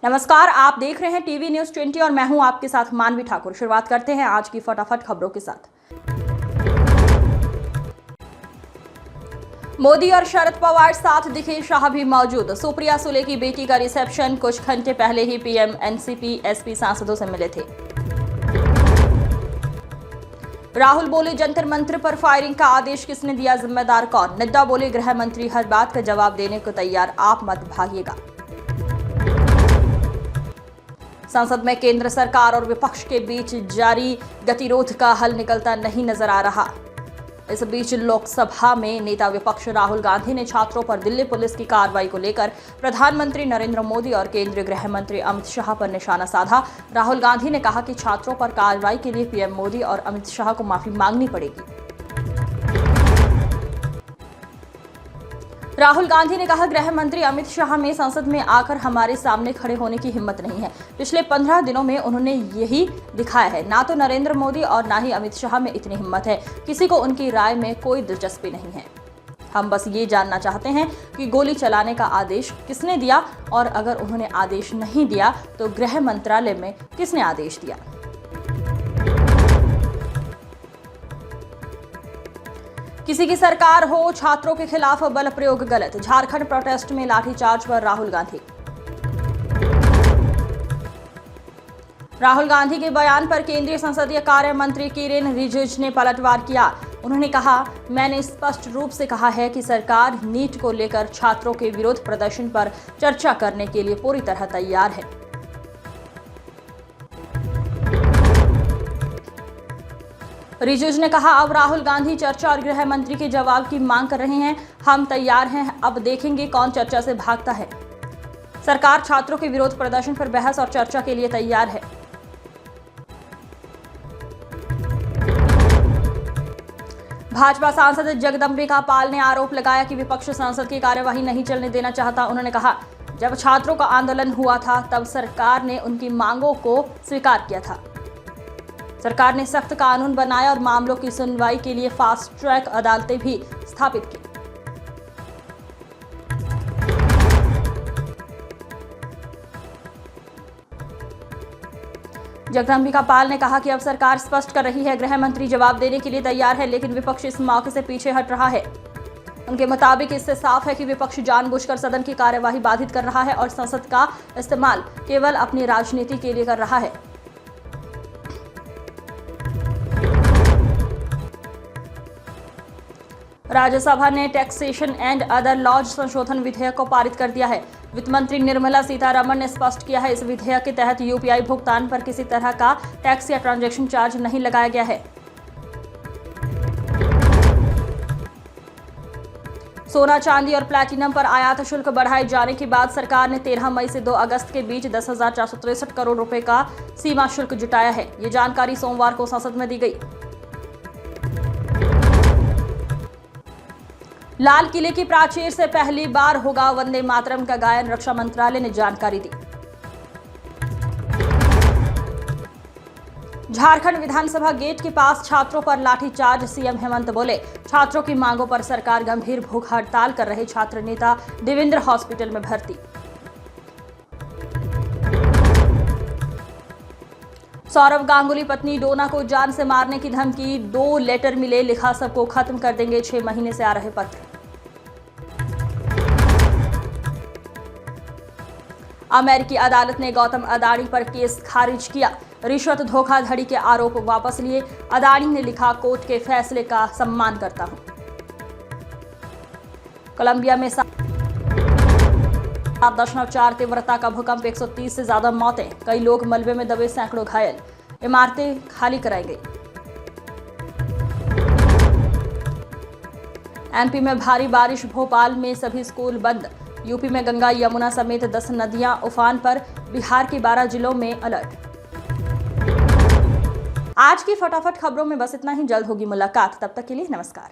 नमस्कार, आप देख रहे हैं टीवी न्यूज 20 और मैं हूं आपके साथ मानवी ठाकुर। शुरुआत करते हैं आज की फटाफट खबरों के साथ। मोदी और शरद पवार साथ दिखे, शाह भी मौजूद। सुप्रिया सुले की बेटी का रिसेप्शन, कुछ घंटे पहले ही पीएम एनसीपी एसपी सांसदों से मिले थे। राहुल बोले, जंतर मंत्र पर फायरिंग का आदेश किसने दिया, जिम्मेदार कौन। नड्डा बोले, गृह मंत्री हर बात का जवाब देने को तैयार, आप मत भागिएगा। संसद में केंद्र सरकार और विपक्ष के बीच जारी गतिरोध का हल निकलता नहीं नजर आ रहा। इस बीच लोकसभा में नेता विपक्ष राहुल गांधी ने छात्रों पर दिल्ली पुलिस की कार्रवाई को लेकर प्रधानमंत्री नरेंद्र मोदी और केंद्रीय गृह मंत्री अमित शाह पर निशाना साधा। राहुल गांधी ने कहा कि छात्रों पर कार्रवाई के लिए पीएम मोदी और अमित शाह को माफी मांगनी पड़ेगी। राहुल गांधी ने कहा, गृह मंत्री अमित शाह में संसद में आकर हमारे सामने खड़े होने की हिम्मत नहीं है। पिछले 15 दिनों में उन्होंने यही दिखाया है। ना तो नरेंद्र मोदी और ना ही अमित शाह में इतनी हिम्मत है। किसी को उनकी राय में कोई दिलचस्पी नहीं है। हम बस ये जानना चाहते हैं कि गोली चलाने का आदेश किसने दिया, और अगर उन्होंने आदेश नहीं दिया तो गृह मंत्रालय में किसने आदेश दिया। किसी की सरकार हो, छात्रों के खिलाफ बल प्रयोग गलत। झारखंड प्रोटेस्ट में लाठीचार्ज पर राहुल गांधी। राहुल गांधी के बयान पर केंद्रीय संसदीय कार्य मंत्री किरेन रिजिजू ने पलटवार किया। उन्होंने कहा, मैंने स्पष्ट रूप से कहा है कि सरकार नीट को लेकर छात्रों के विरोध प्रदर्शन पर चर्चा करने के लिए पूरी तरह तैयार है। रिजिजू ने कहा, अब राहुल गांधी चर्चा और गृह मंत्री के जवाब की मांग कर रहे हैं। हम तैयार हैं, अब देखेंगे कौन चर्चा से भागता है। सरकार छात्रों के विरोध प्रदर्शन पर बहस और चर्चा के लिए तैयार है। भाजपा सांसद जगदंबिका पाल ने आरोप लगाया कि विपक्ष संसद की कार्यवाही नहीं चलने देना चाहता। उन्होंने कहा, जब छात्रों का आंदोलन हुआ था तब सरकार ने उनकी मांगों को स्वीकार किया था। सरकार ने सख्त कानून बनाया और मामलों की सुनवाई के लिए फास्ट ट्रैक अदालतें भी स्थापित की। जगदंबिका पाल ने कहा कि अब सरकार स्पष्ट कर रही है, गृह मंत्री जवाब देने के लिए तैयार है, लेकिन विपक्ष इस मौके से पीछे हट रहा है। उनके मुताबिक इससे साफ है कि विपक्ष जानबूझकर सदन की कार्यवाही बाधित कर रहा है और संसद का इस्तेमाल केवल अपनी राजनीति के लिए कर रहा है। राज्यसभा ने टैक्सेशन एंड अदर लॉज संशोधन विधेयक को पारित कर दिया है। वित्त मंत्री निर्मला सीतारमण ने स्पष्ट किया है, इस विधेयक के तहत यूपीआई भुगतान पर किसी तरह का टैक्स या ट्रांजैक्शन चार्ज नहीं लगाया गया है। सोना, चांदी और प्लैटिनम पर आयात शुल्क बढ़ाए जाने के बाद सरकार ने 13 मई से 2 अगस्त के बीच 10,463 करोड़ रुपए का सीमा शुल्क जुटाया है। ये जानकारी सोमवार को संसद में दी गई। लाल किले की प्राचीर से पहली बार होगा वंदे मातरम का गायन, रक्षा मंत्रालय ने जानकारी दी। झारखंड विधानसभा गेट के पास छात्रों पर लाठीचार्ज, सीएम हेमंत बोले, छात्रों की मांगों पर सरकार गंभीर भूख हड़ताल कर रहे छात्र नेता देवेंद्र हॉस्पिटल में भर्ती। सौरव गांगुली पत्नी डोना को जान से मारने की धमकी, 2 लेटर मिले, लिखा सबको खत्म कर देंगे, 6 महीने से आ रहे पत्र। अमेरिकी अदालत ने गौतम अडानी पर केस खारिज किया। रिश्वत धोखाधड़ी के आरोप वापस लिए। अडानी ने लिखा, कोर्ट के फैसले का सम्मान करता हूं। कोलंबिया में 7.4 तीव्रता का भूकंप, 130 से ज्यादा मौतें, कई लोग मलबे में दबे, सैकड़ों घायल, इमारतें खाली कराई गई। एमपी में भारी बारिश, भोपाल में सभी स्कूल बंद। यूपी में गंगा यमुना समेत 10 नदियां उफान पर, बिहार के 12 जिलों में अलर्ट। आज की फटाफट खबरों में बस इतना ही। जल्द होगी मुलाकात, तब तक के लिए नमस्कार।